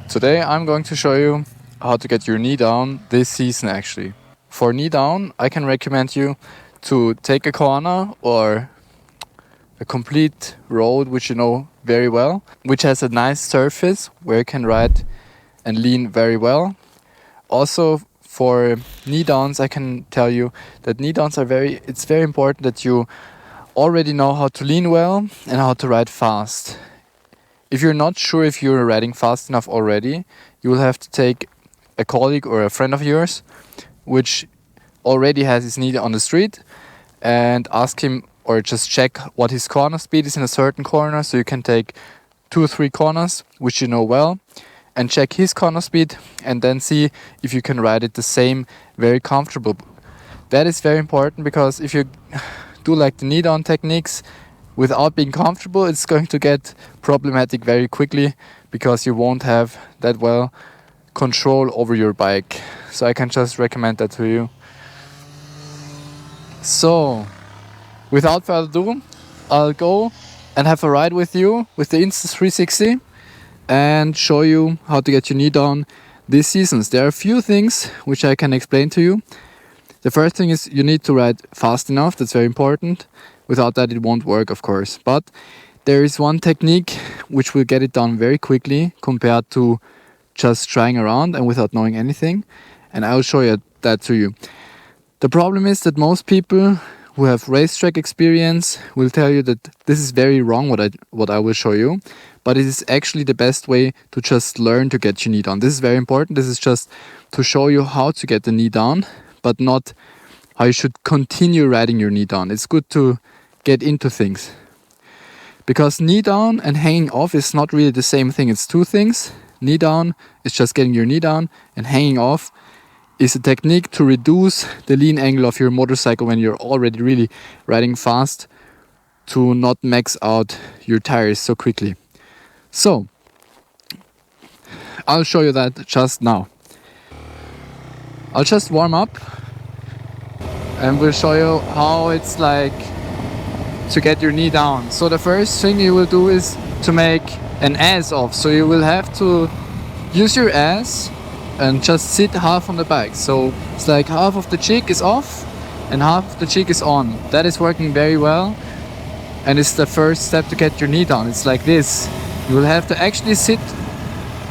Today I'm going to show you how to get your knee down this season actually. For knee down, I can recommend you to take a corner or a complete road which you know very well, which has a nice surface where you can ride and lean very well. Also for knee downs, I can tell you that knee downs it's very important that you already know how to lean well and how to ride fast. If you're not sure if you're riding fast enough already, you will have to take a colleague or a friend of yours which already has his knee on the street and ask him or just check what his corner speed is in a certain corner, so you can take 2 or 3 corners which you know well and check his corner speed and then see if you can ride it the same very comfortable. That is very important because if you do like the knee down techniques without being comfortable, it's going to get problematic very quickly because you won't have that well control over your bike. So I can just recommend that to you. So without further ado, I'll go and have a ride with you with the Insta360 and show you how to get your knee down this season. There are a few things which I can explain to you. The first thing is you need to ride fast enough. That's very important. Without that it won't work, of course. But there is one technique which will get it done very quickly compared to just trying around and without knowing anything. And I'll show you that to you. The problem is that most people who have racetrack experience will tell you that this is very wrong what I will show you. But it is actually the best way to just learn to get your knee down. This is very important. This is just to show you how to get the knee down, but not how you should continue riding your knee down. It's good to get into things. Because knee down and hanging off is not really the same thing. It's two things. Knee down is just getting your knee down, and hanging off is a technique to reduce the lean angle of your motorcycle when you're already really riding fast, to not max out your tires so quickly. So, I'll show you that just now. I'll just warm up and we'll show you how it's like to get your knee down. So the first thing you will do is to make an ass off. So you will have to use your ass and just sit half on the bike. So it's like half of the cheek is off and half of the cheek is on. That is working very well, and it's the first step to get your knee down. It's like this. You will have to actually sit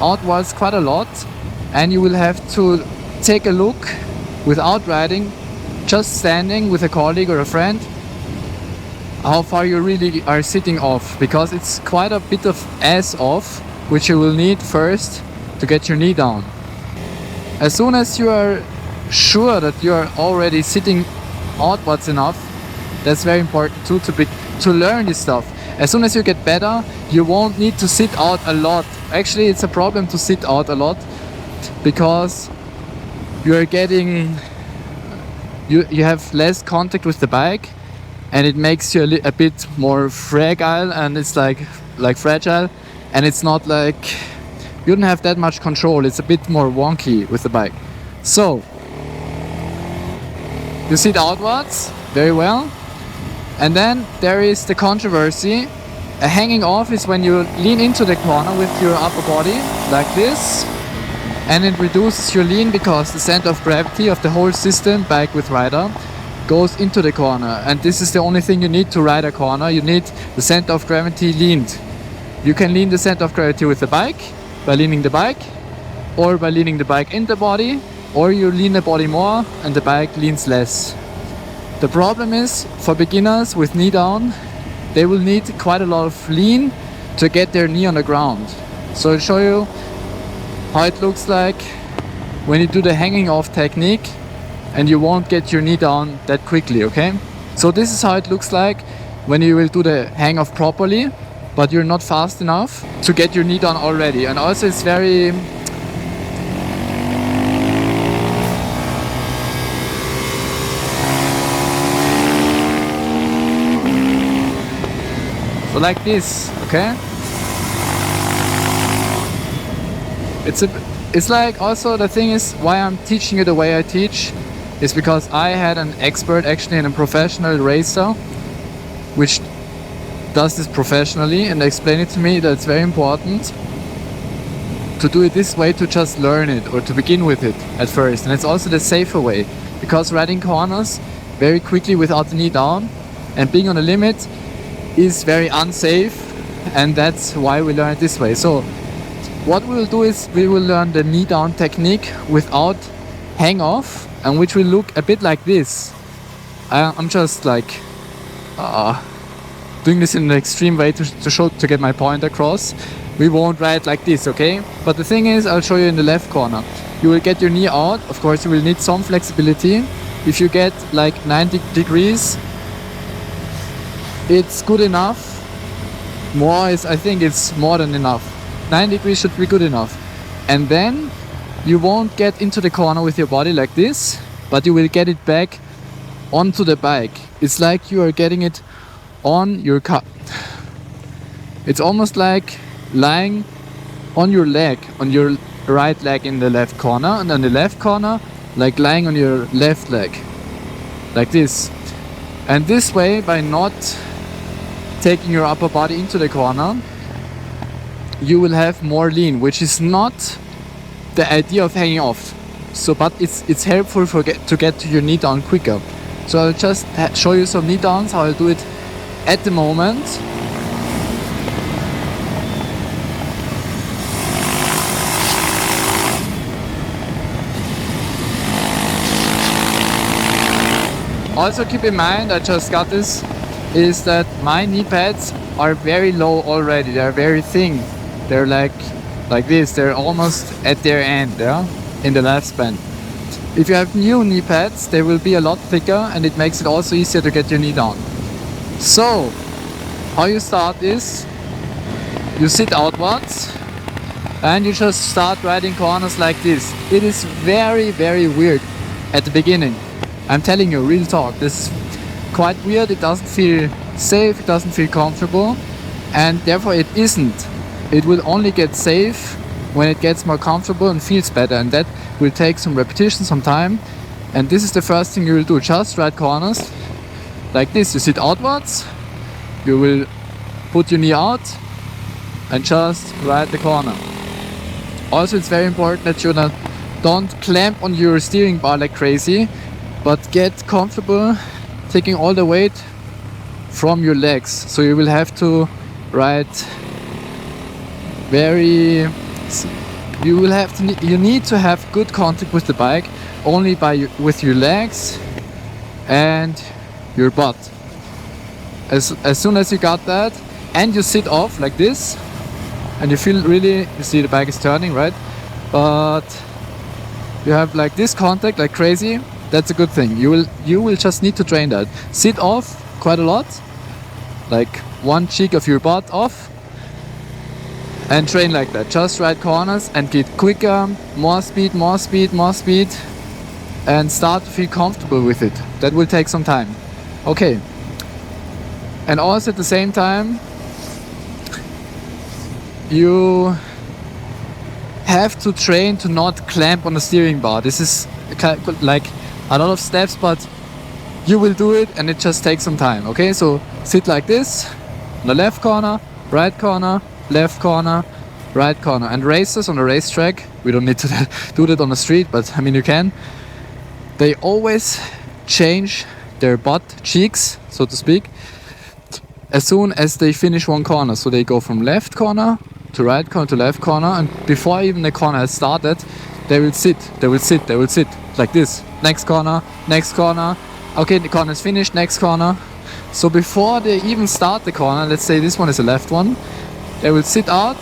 outwards quite a lot, and you will have to take a look without riding, just standing with a colleague or a friend, how far you really are sitting off, because it's quite a bit of ass off which you will need first to get your knee down. As soon as you are sure that you are already sitting outwards enough, that's very important too, to learn this stuff. As soon as you get better, you won't need to sit out a lot. Actually, it's a problem to sit out a lot because you are getting you have less contact with the bike, and it makes you a bit more fragile, and it's like fragile, and it's not like you don't have that much control. It's a bit more wonky with the bike. So you sit outwards very well, and then there is the controversy. A hanging off is when you lean into the corner with your upper body like this, and it reduces your lean because the center of gravity of the whole system, bike with rider, goes into the corner. And this is the only thing you need to ride a corner. You need the center of gravity leaned. You can lean the center of gravity with the bike by leaning the bike, or by leaning the bike in the body, or you lean the body more and the bike leans less. The problem is, for beginners with knee down, they will need quite a lot of lean to get their knee on the ground. So I'll show you how it looks like when you do the hanging off technique, and you won't get your knee down that quickly, okay? So this is how it looks like when you will do the hang off properly, but you're not fast enough to get your knee down already. And also it's very so like this, okay? It's like, also the thing is why I'm teaching you the way I teach is because I had an expert actually and a professional racer which does this professionally, and explained it to me that it's very important to do it this way, to just learn it or to begin with it at first. And it's also the safer way, because riding corners very quickly without the knee down and being on a limit is very unsafe, and that's why we learn it this way. So what we will do is we will learn the knee down technique without hang off, and which will look a bit like this. I'm just like doing this in an extreme way to get my point across. We won't ride like this, okay? But the thing is, I'll show you in the left corner. You will get your knee out. Of course, you will need some flexibility. If you get like 90 degrees, it's good enough. More is, I think it's more than enough. 90 degrees should be good enough. And then you won't get into the corner with your body like this, but you will get it back onto the bike. It's like you are getting it on your car. It's almost like lying on your leg, on your right leg in the left corner, and on the left corner, like lying on your left leg, like this. And this way, by not taking your upper body into the corner, you will have more lean, which is not the idea of hanging off. So, but it's helpful to get to your knee down quicker. So I'll just show you some knee downs, how I'll do it at the moment. Also keep in mind, I just got this, is that my knee pads are very low already. They're very thin. They're like this. They're almost at their end, yeah, in the lifespan. If you have new knee pads, they will be a lot thicker, and it makes it also easier to get your knee down. So, how you start is, you sit outwards, and you just start riding corners like this. It is very, very weird at the beginning. I'm telling you, real talk. This is quite weird. It doesn't feel safe, it doesn't feel comfortable, and therefore it isn't. It will only get safe when it gets more comfortable and feels better, and that will take some repetition, some time. And this is the first thing you will do. Just ride corners like this. You sit outwards, you will put your knee out and just ride the corner. Also, it's very important that you don't clamp on your steering bar like crazy, but get comfortable taking all the weight from your legs. So you will have to ride you need to have good contact with the bike only with your legs and your butt. As soon as you got that, and you sit off like this, and you feel really, you see the bike is turning, right? But you have like this contact like crazy. That's a good thing. You will just need to train that. Sit off quite a lot, like one cheek of your butt off, and train like that. Just ride corners and get quicker, more speed, more speed, more speed, and start to feel comfortable with it. That will take some time. Okay. And also at the same time, you have to train to not clamp on the steering bar. This is like a lot of steps, but you will do it, and it just takes some time. Okay, so sit like this on the left corner, right corner, left corner, right corner. And racers on the racetrack, we don't need to do that on the street, but I mean you can, they always change their butt cheeks, so to speak, as soon as they finish one corner. So they go from left corner to right corner to left corner, and before even the corner has started, they will sit like this. Next corner, okay, the corner is finished, next corner. So before they even start the corner, let's say this one is a left one, they will sit out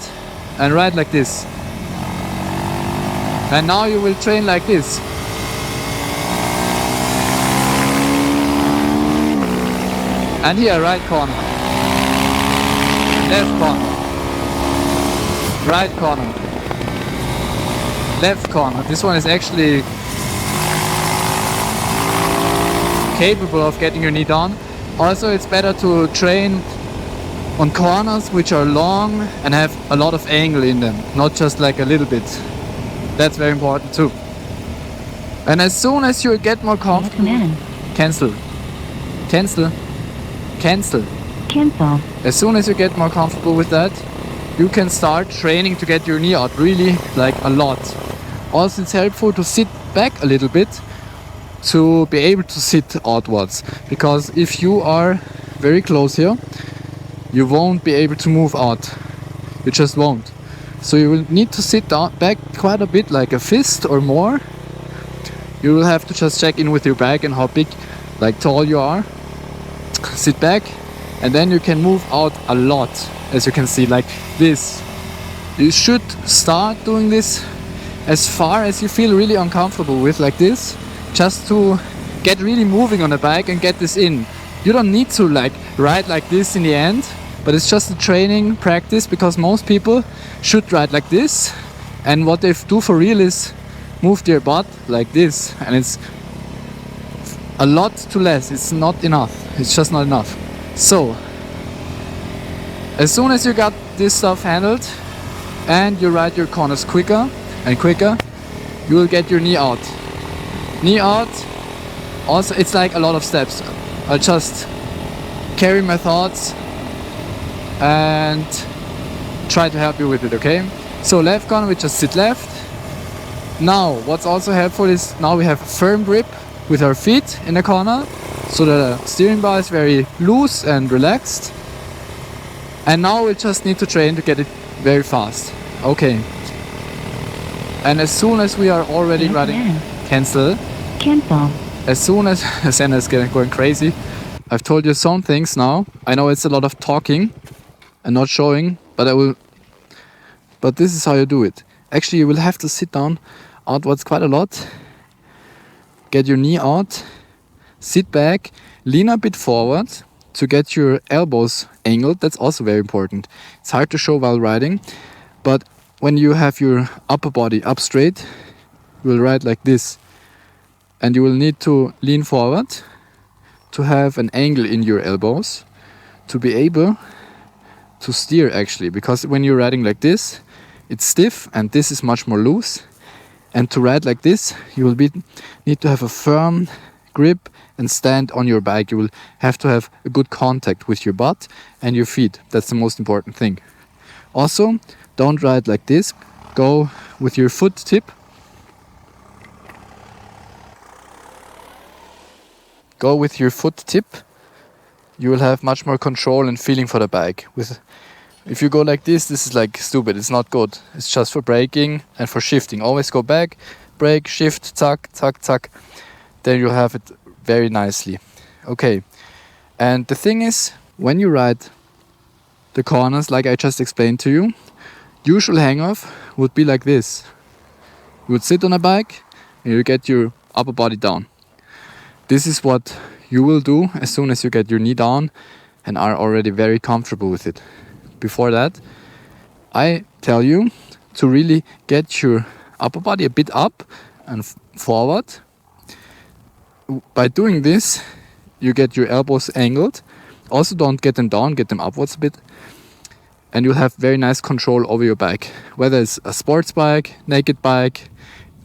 and ride like this. And now you will train like this. And here, right corner, left corner, right corner, left corner. This one is actually capable of getting your knee down. Also, it's better to train on corners which are long and have a lot of angle in them, not just like a little bit. That's very important too. And as soon as you get more comfortable, cancel. As soon as you get more comfortable with that, you can start training to get your knee out really like a lot. Also, it's helpful to sit back a little bit to be able to sit outwards, because if you are very close here, you won't be able to move out. You just won't. So you will need to sit down back quite a bit, like a fist or more. You will have to just check in with your back and how big, like tall you are. Sit back, and then you can move out a lot, as you can see, like this. You should start doing this as far as you feel really uncomfortable with, like this, just to get really moving on the bike and get this in. You don't need to like ride like this in the end, but it's just a training practice, because most people should ride like this, and what they do for real is move their butt like this, and it's a lot too less. It's not enough. It's just not enough. So as soon as you got this stuff handled and you ride your corners quicker and quicker, you will get your knee out. Knee out. Also, it's like a lot of steps. I'll just carry my thoughts and try to help you with it, okay? So left corner, we just sit left. Now, what's also helpful is now we have a firm grip with our feet in the corner, so the steering bar is very loose and relaxed. And now we just need to train to get it very fast. Okay. And as soon as we are already riding, cancel. As soon as Senna is going crazy, I've told you some things now. I know it's a lot of talking and not showing, but this is how you do it. Actually, you will have to sit down outwards quite a lot. Get your knee out, sit back, lean a bit forward to get your elbows angled. That's also very important. It's hard to show while riding, but when you have your upper body up straight, you will ride like this. And you will need to lean forward to have an angle in your elbows to be able to steer, actually, because when you're riding like this, it's stiff and this is much more loose. And to ride like this, you will need to have a firm grip and stand on your bike. You will have to have a good contact with your butt and your feet. That's the most important thing. Also, don't ride like this. Go with your foot tip. Go with your foot tip. You will have much more control and feeling for the bike. If you go like this is like stupid. It's not good. It's just for braking and for shifting. Always go back, brake, shift, tuck, tuck, tuck. Then you'll have it very nicely. Okay. And the thing is, when you ride the corners, like I just explained to you, usual hang-off would be like this. You would sit on a bike and you get your upper body down. This is what you will do as soon as you get your knee down and are already very comfortable with it. Before that, I tell you to really get your upper body a bit up and forward. By doing this, you get your elbows angled. Also, don't get them down, get them upwards a bit. And you'll have very nice control over your bike. Whether it's a sports bike, naked bike,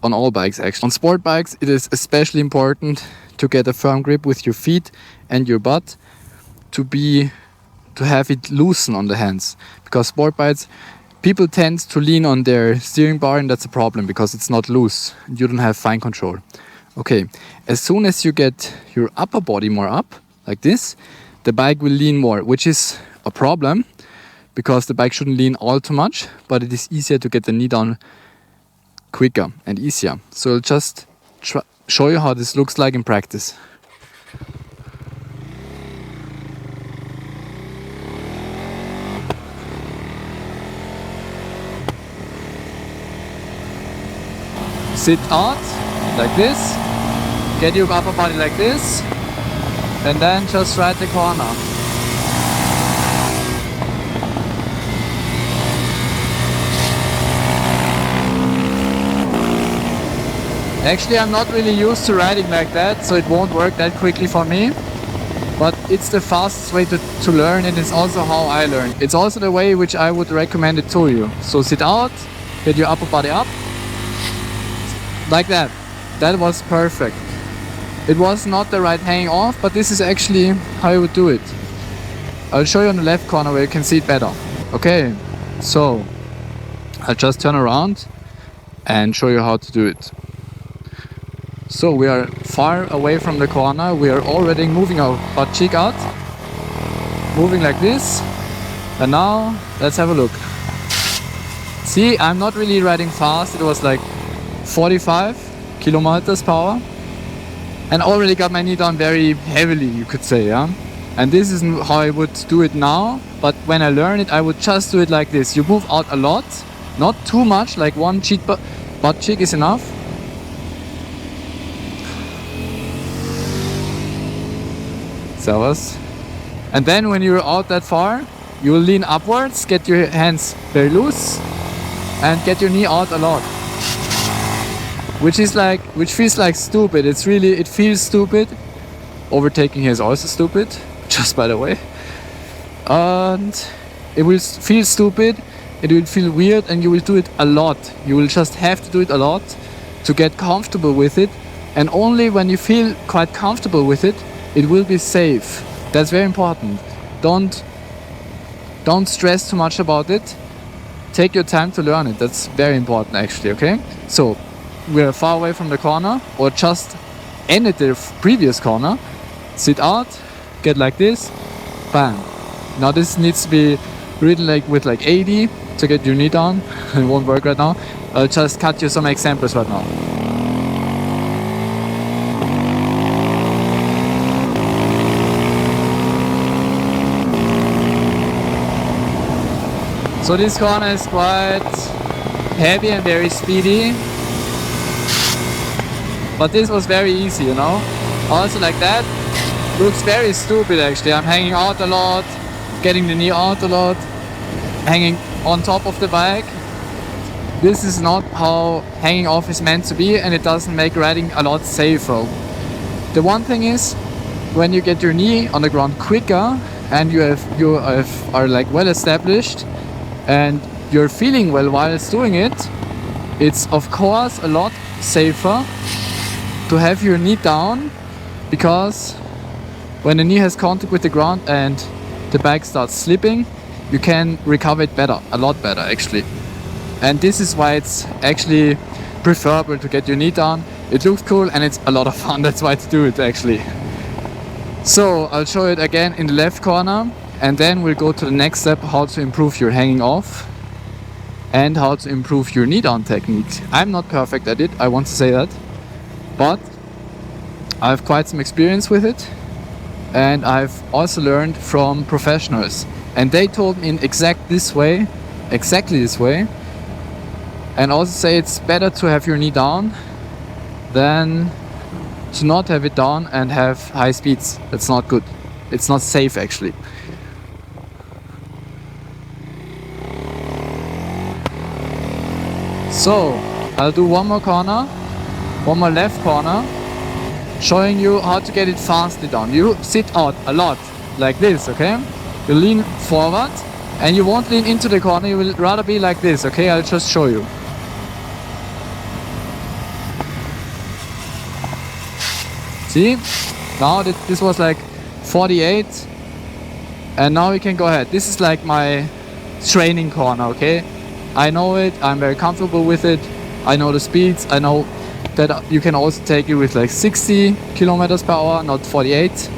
on all bikes actually. On sport bikes, it is especially important to get a firm grip with your feet and your butt to have it loosen on the hands. Because sport bikes, people tend to lean on their steering bar, and that's a problem because it's not loose. You don't have fine control. Okay, as soon as you get your upper body more up, like this, the bike will lean more, which is a problem because the bike shouldn't lean all too much, but it is easier to get the knee down quicker and easier. So I'll just show you how this looks like in practice. Sit out like this, get your upper body like this, and then just ride the corner. Actually, I'm not really used to riding like that, so it won't work that quickly for me. But it's the fastest way to learn, and it's also how I learn. It's also the way which I would recommend it to you. So sit out, get your upper body up, like that. That was perfect. It was not the right hanging off, but this is actually how you would do it. I'll show you on the left corner where you can see it better. Okay, So I'll just turn around and show you how to do it. So we are far away from the corner. We are already moving our butt cheek out, moving like this. And now let's have a look. See, I'm not really riding fast. It was like 45 kilometers per hour, and already got my knee down very heavily, you could say, yeah. And this isn't how I would do it now, but when I learned it, I would just do it like this. You move out a lot, not too much, like one butt cheek is enough. Servus. And then when you're out that far, you will lean upwards, get your hands very loose, and get your knee out a lot. Which feels like stupid. It feels stupid. Overtaking here is also stupid, just by the way. And it will feel stupid, it will feel weird, and you will do it a lot. You will just have to do it a lot to get comfortable with it. And only when you feel quite comfortable with it, it will be safe. That's very important. Don't stress too much about it. Take your time to learn it. That's very important actually, okay? So we're far away from the corner, or just ended the previous corner. Sit out, get like this, bam. Now this needs to be ridden with 80 to get your knee down. It won't work right now. I'll just cut you some examples right now. So this corner is quite heavy and very speedy. But this was very easy, you know. Also like that, looks very stupid actually. I'm hanging out a lot, getting the knee out a lot, hanging on top of the bike. This is not how hanging off is meant to be, and it doesn't make riding a lot safer. The one thing is, when you get your knee on the ground quicker and you are like well established and you're feeling well while doing it, it's of course a lot safer to have your knee down, because when the knee has contact with the ground and the bike starts slipping, you can recover it better, a lot better actually. And this is why it's actually preferable to get your knee down. It looks cool and it's a lot of fun, that's why to do it actually. So I'll show it again in the left corner, and then we'll go to the next step, how to improve your hanging off and how to improve your knee down technique. I'm not perfect at it, I want to say that. But I have quite some experience with it, and I've also learned from professionals, and they told me in exactly this way, and also say it's better to have your knee down than to not have it down and have high speeds. That's not good. It's not safe actually. So I'll do one more corner, one more left corner, showing you how to get it fastly down. You sit out a lot, like this, okay? You lean forward, and you won't lean into the corner, you will rather be like this, okay? I'll just show you. See? Now this was like 48, and now we can go ahead. This is like my training corner, okay? I know it, I'm very comfortable with it, I know the speeds, I know that you can also take it with like 60 kilometers per hour, not 48.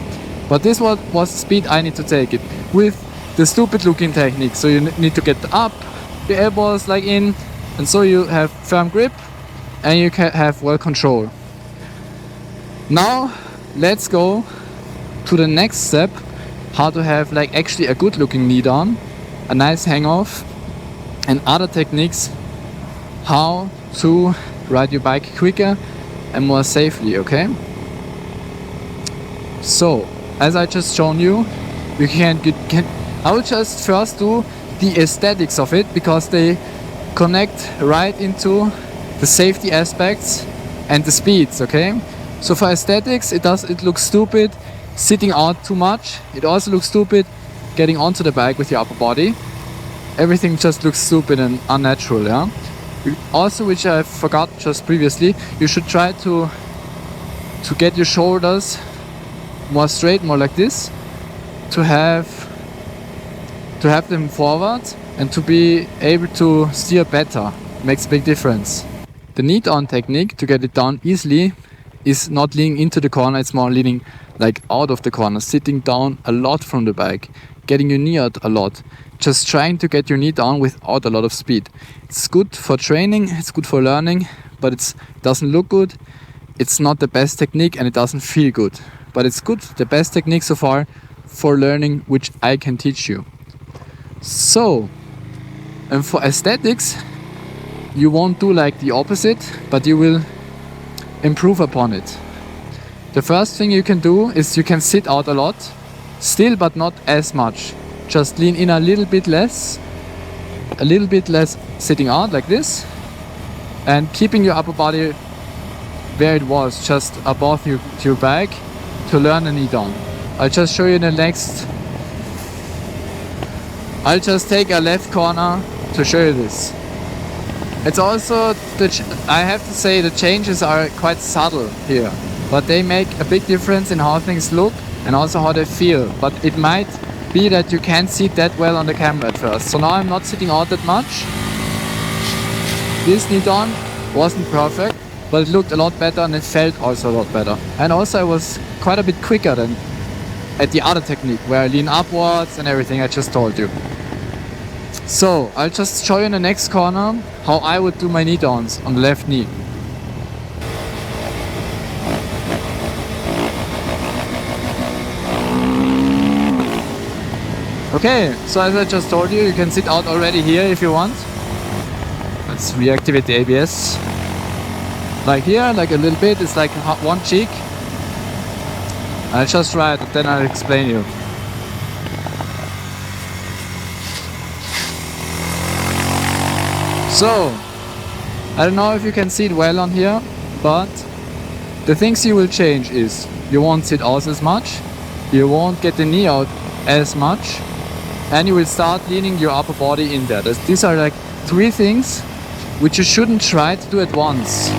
But this was the speed I need to take it with the stupid looking technique. So you need to get up, the elbows like in, and so you have firm grip and you can have well control. Now let's go to the next step, how to have like actually a good looking knee down, a nice hang off, and other techniques how to ride your bike quicker and more safely, okay? So, as I just shown you, I will just first do the aesthetics of it, because they connect right into the safety aspects and the speeds, okay? So for aesthetics, it looks stupid sitting out too much. It also looks stupid getting onto the bike with your upper body. Everything just looks stupid and unnatural, yeah? Also, which I forgot just previously, you should try to get your shoulders more straight, more like this, to have to have them forward and to be able to steer better. Makes a big difference. The knee down technique to get it down easily is not leaning into the corner, it's more leaning like out of the corner, sitting down a lot from the bike, getting your knee out a lot, just trying to get your knee down without a lot of speed. It's good for training, it's good for learning, but it doesn't look good. It's not the best technique and it doesn't feel good, but it's good, the best technique so far for learning, which I can teach you. So, and for aesthetics, you won't do like the opposite, but you will improve upon it. The first thing you can do is you can sit out a lot, still but not as much. Just lean in a little bit less sitting out like this, and keeping your upper body where it was, just above your back, to learn the knee down. I'll just show you in the next. I'll just take a left corner to show you this. It's also, I have to say, the changes are quite subtle here, but they make a big difference in how things look and also how they feel. But it might be that you can't see that well on the camera at first. So now I'm not sitting out that much. This knee down wasn't perfect, but it looked a lot better and it felt also a lot better. And also I was quite a bit quicker than at the other technique where I lean upwards and everything I just told you. So I'll just show you in the next corner how I would do my knee downs on the left knee. Okay, so as I just told you, you can sit out already here if you want. Let's reactivate the ABS. Like here, like a little bit, it's like one cheek. I'll just try it, then I'll explain you. So, I don't know if you can see it well on here, but the things you will change is you won't sit out as much, you won't get the knee out as much, and you will start leaning your upper body in there. These are like 3 things which you shouldn't try to do at once.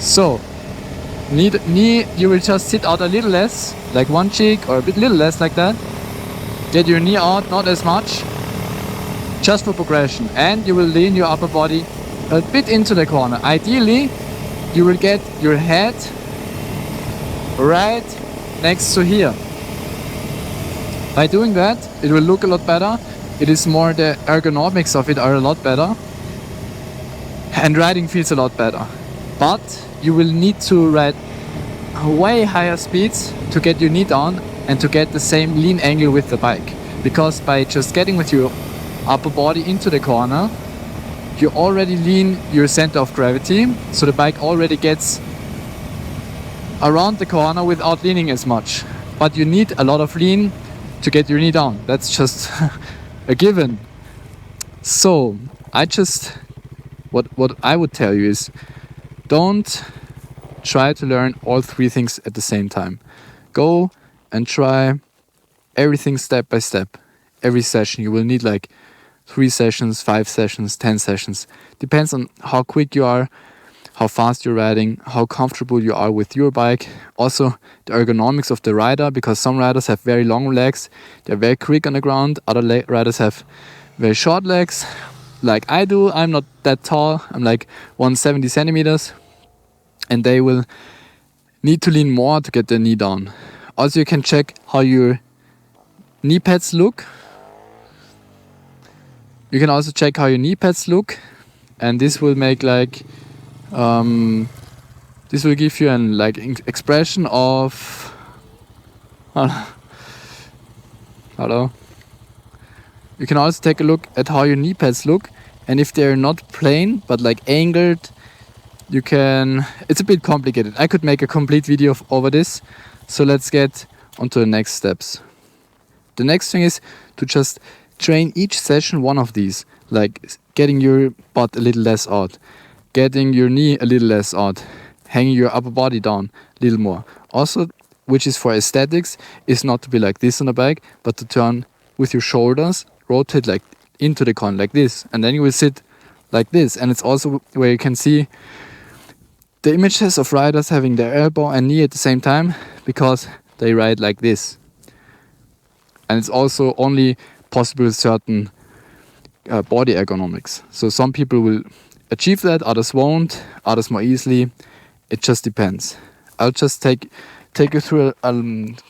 So, knee, you will just sit out a little less, like one cheek or a bit little less like that. Get your knee out, not as much, just for progression. And you will lean your upper body a bit into the corner. Ideally, you will get your head right next to here. By doing that, it will look a lot better. It is more, the ergonomics of it are a lot better. And riding feels a lot better. But you will need to ride way higher speeds to get your knee down and to get the same lean angle with the bike. Because by just getting with your upper body into the corner, you already lean your center of gravity, so the bike already gets around the corner without leaning as much. But you need a lot of lean to get your knee down. That's just a given. So what I would tell you is, don't try to learn all 3 things at the same time. Go and try everything step by step. Every session you will need like 3 sessions, 5 sessions, 10 sessions. Depends on how quick you are, how fast you're riding, how comfortable you are with your bike. Also the ergonomics of the rider, because some riders have very long legs, they're very quick on the ground. Other riders have very short legs, like I do. I'm not that tall, I'm like 170 centimeters, and they will need to lean more to get their knee down. Also, you can check how your knee pads look. You can also check how your knee pads look, and this will make like this will give you an expression of hello. You can also take a look at how your knee pads look, and if they're not plain but like angled, you can. It's a bit complicated. I could make a complete video over this, so let's get onto the next steps. The next thing is to just train each session one of these, like getting your butt a little less out, getting your knee a little less out, hanging your upper body down a little more. Also, which is for aesthetics, is not to be like this on the bike, but to turn with your shoulders, rotate like into the corner like this, and then you will sit like this. And it's also where you can see the images of riders having their elbow and knee at the same time because they ride like this. And it's also only possible with certain body ergonomics. So some people will achieve that, others won't, others more easily. It just depends. I'll just take you through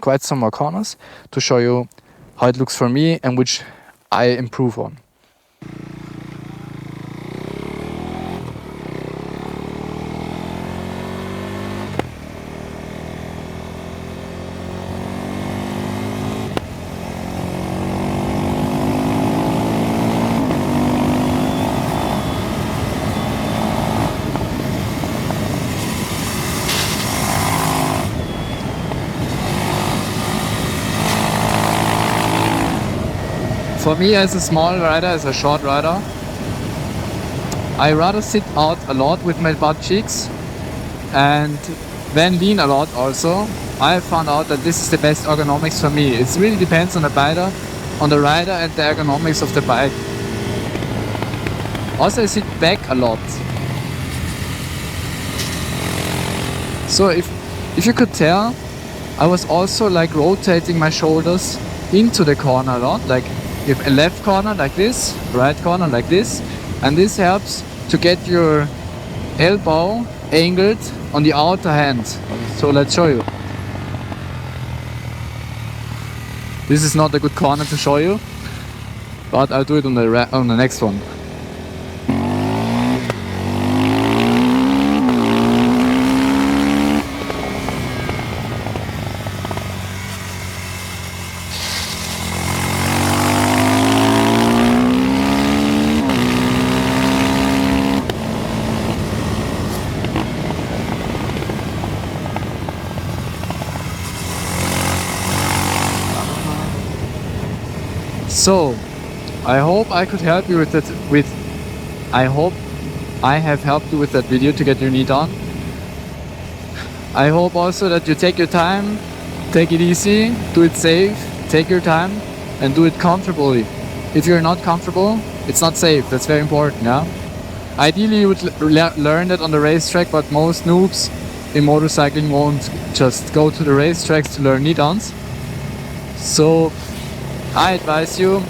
quite some more corners to show you how it looks for me and which I improve on. For me, as a small rider, as a short rider, I rather sit out a lot with my butt cheeks and then lean a lot also. I found out that this is the best ergonomics for me. It really depends on the rider and the ergonomics of the bike. Also, I sit back a lot. So if you could tell, I was also like rotating my shoulders into the corner a lot, like you have a left corner like this, right corner like this, and this helps to get your elbow angled on the outer hand. So let's show you. This is not a good corner to show you, but I'll do it on the next one. So, I hope I could help you with that. I hope I have helped you with that video to get your knee down. I hope also that you take your time, take it easy, do it safe, take your time, and do it comfortably. If you're not comfortable, it's not safe. That's very important, yeah? Ideally, you would learn that on the racetrack, but most noobs in motorcycling won't just go to the racetracks to learn knee downs. So, I advise you,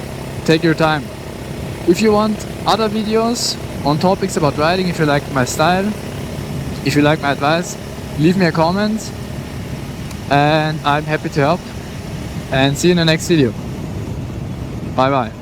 take your time. If you want other videos on topics about riding, if you like my style, if you like my advice, leave me a comment and I'm happy to help. And see you in the next video. Bye bye.